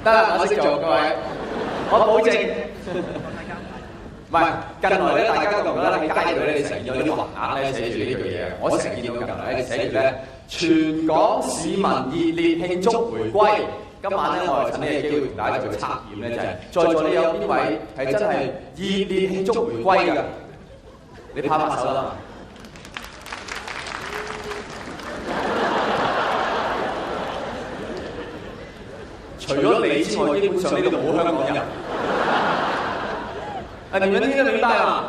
得啦，我識做各位，我保證。唔係，近來咧，大家覺唔覺得喺街度咧，你成日見到啲橫額咧寫住呢句嘢？我成日見到近來咧寫住咧，全港市民熱烈慶祝回歸。今晚咧，我係趁呢個機會同大家做測驗咧，就係在座你有邊位係真係熱烈慶祝回歸㗎？你拍拍手啦！除咗你之外，基本上呢度冇香港人。你們聽得明白嗎？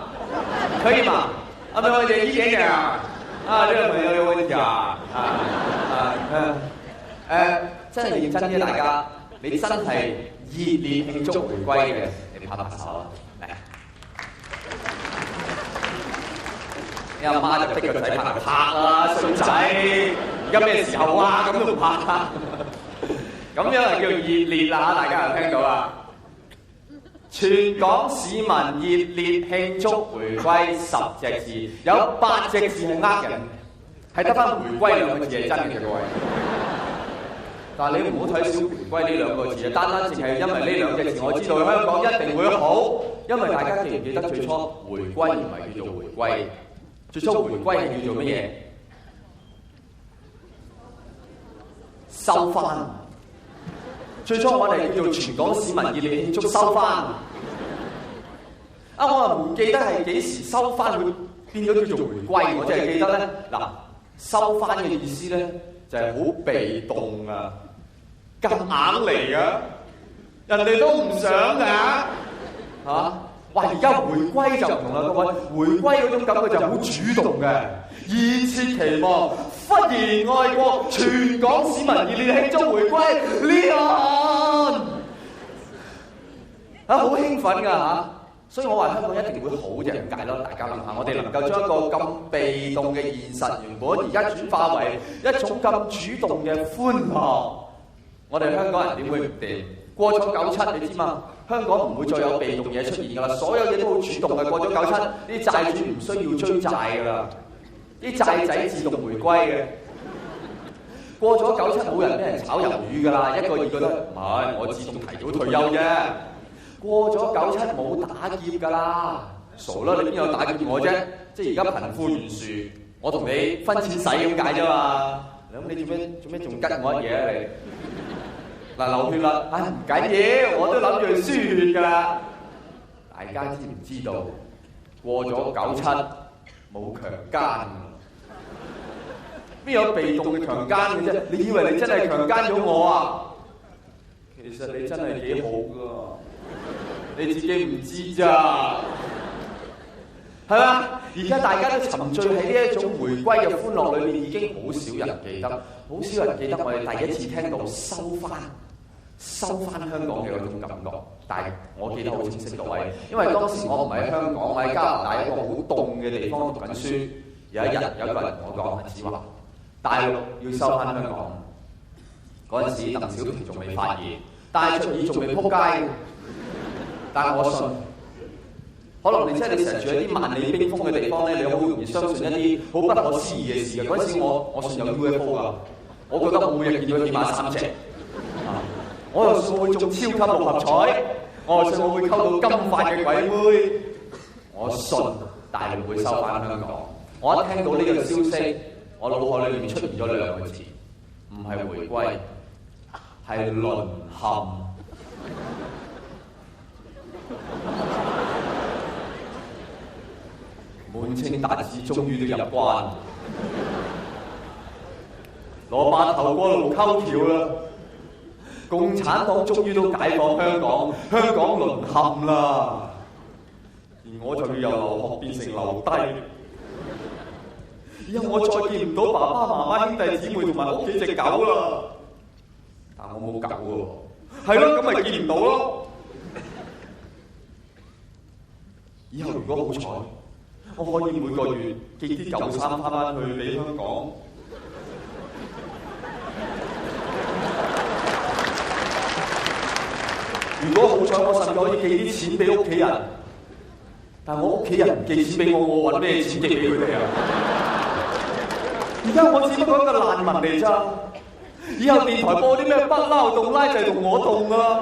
可以嗎？沒問題，一點點啊！這個朋友有問題啊！真係認真啲，大家，你真係熱烈慶祝回歸嘅，你拍拍手啊！嚟，你阿媽就逼個仔拍啦，衰仔！而家咩時候啊？咁都唔拍，咁樣係叫熱烈啦！大家又聽到啦。全港市民熱烈慶祝回歸10隻字，有8隻字係呃人，係得翻回歸兩個字係真嘅，各位。但係你唔好睇小回歸呢兩個字啊，單單淨係因為呢兩隻字，我知道香港一定會好，因為大家記唔記得最初回歸唔係叫做回歸，最初回歸係叫做乜嘢？收翻。最初我哋叫做全港市民熱烈慶祝收翻。我又唔記得係幾時收翻會變咗叫做回歸，我淨係記得咧，嗱，收翻嘅意思咧就係好被動啊，夾硬嚟㗎，人哋都唔想㗎嚇。哇！而家回歸就唔同啦，各位，回歸嗰種感覺就好主動嘅，熱切期望，忽然愛國，全港市民熱烈慶祝回歸，Leon 好興奮㗎嚇！所以我話香港一定會好就係咁解咯，大家諗下，我哋能夠將一個咁被動嘅現實原本而家轉化為一種咁主動嘅歡樂，我哋香港人點會唔掂？過咗97，你知嘛？香港唔會再有被動嘢出現㗎啦，所有嘢都好主動嘅。過咗97，啲債主唔需要追債㗎啦，啲債仔自動回歸嘅。過咗97，冇人俾人炒魷魚㗎啦，一個二個都唔係，我自動提早退休啫。過咗97冇打劫㗎啦，傻啦！你邊有打劫我啫？即係而家貧富懸殊，我同你分錢使咁解啫嘛。咁你做咩仲吉我一嘢啊？你嗱流血啦，唔緊要，我都諗住去輸血㗎啦。大家知唔知道？過咗97冇強姦，邊有被動嘅強姦嘅啫？你以為你真係強姦咗我啊？其實你真係幾好㗎。你自己唔知咋，係嘛？而家大家都沉醉喺呢一種回歸嘅歡樂裏面，已經好少人記得，好少人記得我哋第一次聽到收翻香港嘅嗰種感覺。但係我記得好清晰，各位，因為當時我唔喺香港，我喺加拿大一個好凍嘅地方讀緊書。有一日有一個人同我講：子華，大陸要收翻香港。嗰陣時鄧小平仲未發現，戴卓爾仲未撲街。但我信，可能你真係你成日住喺啲萬里冰封嘅地方咧，你好容易相信一啲好不可思議嘅事嘅。嗰陣時我信有 UFO 㗎，我覺得我每日見到起碼3隻。我又信我會中超級6合彩，我又信我會溝到金髮嘅鬼妹。我信大陸會收翻香港。我一聽到呢個消息，我腦海裏面出現咗2個字，唔係回歸，係淪陷。滿清達子終於都入關，攞碼頭過路溝橋啦！共產黨終於都解放香港，香港淪陷啦！而我就要由留學變成留低，以後我再見唔到爸爸媽媽、兄弟姊妹同埋屋企隻狗啦！但我冇狗喎，係咯，咁咪見唔到咯！以後如果好彩，我可以每個月寄啲舊衫翻去俾香港。如果好彩，我甚至可以寄啲錢俾屋企人。但係我屋企人唔寄錢俾我，我揾咩錢寄俾佢哋啊？而家我只不過一個難民嚟咋。以後電台播啲咩不嬲動拉就係同我動啊！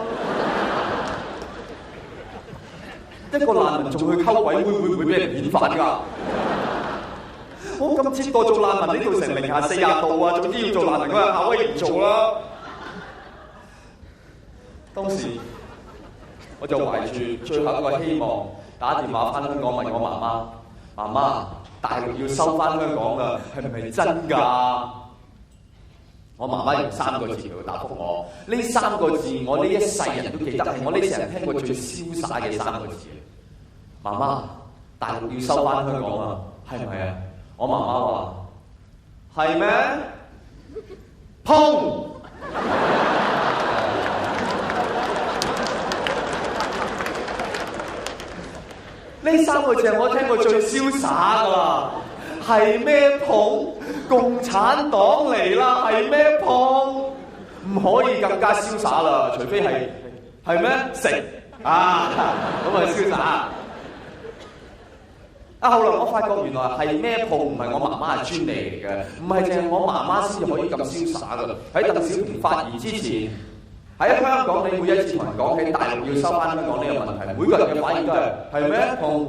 一個難民仲去溝鬼妹，會唔會俾人遣返㗎？我咁接過做難民呢度成零下40度啊！總之要做難民嗰日夏威夷做啦。當時我就懷住最後一個希望，打電話翻香港問我媽媽：媽媽，大陸要收翻香港啦，係咪真㗎？我媽媽用3個字嚟答覆我，呢3個字我呢一世人都記得，係我呢世人聽過最瀟灑嘅3個字。媽媽，大陸要收翻香港啊，係咪啊？我媽媽話：係咩？砰！呢3個字係我聽過最瀟灑㗎啦，係咩碰？共產黨嚟啦，係咩碰？唔可以更加瀟灑啦，除非係咩食啊，咁啊瀟灑。後來我發覺原來係咩碰唔係我媽媽嘅專利嚟嘅，唔係淨係我媽媽先至可以咁瀟灑㗎。喺鄧小平發言之前，喺香港你每一次同人講起大陸要收翻香港呢個問題，每個人嘅反應都係咩碰？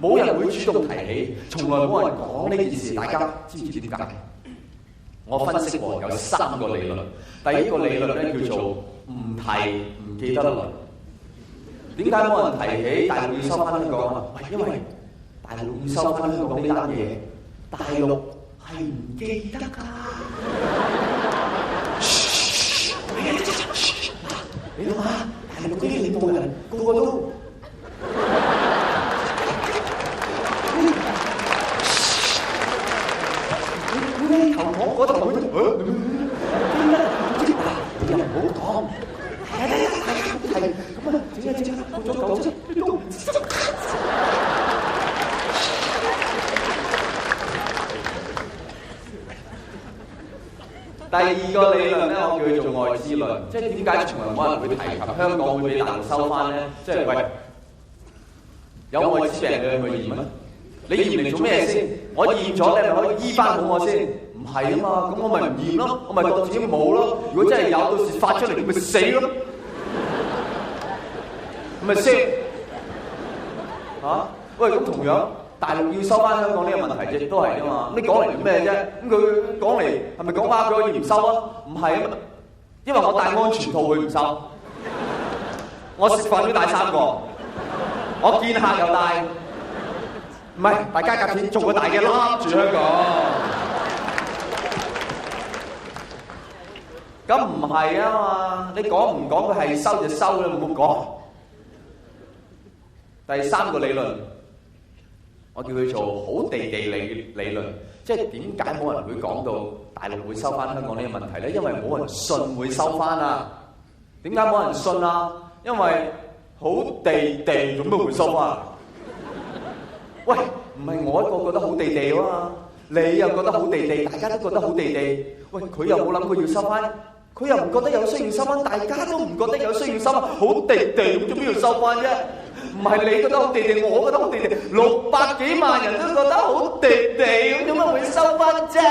冇人會主動提起，從來冇人講呢件事。大家知唔知點解？我分析過有3個理論。第一個理論咧叫做唔提唔記得論。點解冇人提起大陸要收翻香港啊？因為大陸要收翻香港呢單嘢，大陸係唔記得㗎。你諗下，大陸嗰啲領導人個個都呢頭講嗰頭講，你唔好講，係咁啊！整過咗9七你都唔知。第2個理論咧，我叫佢做外資論，即係點解從來冇人會提及香港會俾大陸收翻咧？即係喂，有外資病你去驗啊？你驗嚟做咩先？我驗咗，你係咪可以醫翻好我先？唔係啊嘛，咁我咪唔驗咯，我咪當自己冇咯。如果真係有，到時發出嚟，咪死咯，咪先嚇？喂，咁同樣大陸要收翻香港呢個問題啫，都係啊嘛。咁你講嚟做咩啫？咁佢講嚟係咪講翻佢可以唔收啊？唔係啊嘛，因為我戴安全套佢唔收，我食飯都戴3個，我見客又戴。唔係，大家夾錢做個大嘅笠住香港。咁唔係啊嘛，你講唔講佢係收就收啦，唔好講。第3個理論，我叫佢做好地地理論，即係點解冇人會講到大陸會收翻香港呢個問題咧？因為冇人信會收翻啊。點解冇人信啊？因為好地地咁都會收翻。喂，唔係我一個覺得好地地啊嘛，你又覺得好地地，大家都覺得好地地。喂，佢又冇諗過要收翻，佢又唔覺得有需要收翻，大家都唔覺得有需要收翻，好地地咁做咩要收翻啫？唔係你覺得好地地，我覺得好地地，600幾萬人都覺得好地地，咁做乜會收翻啫？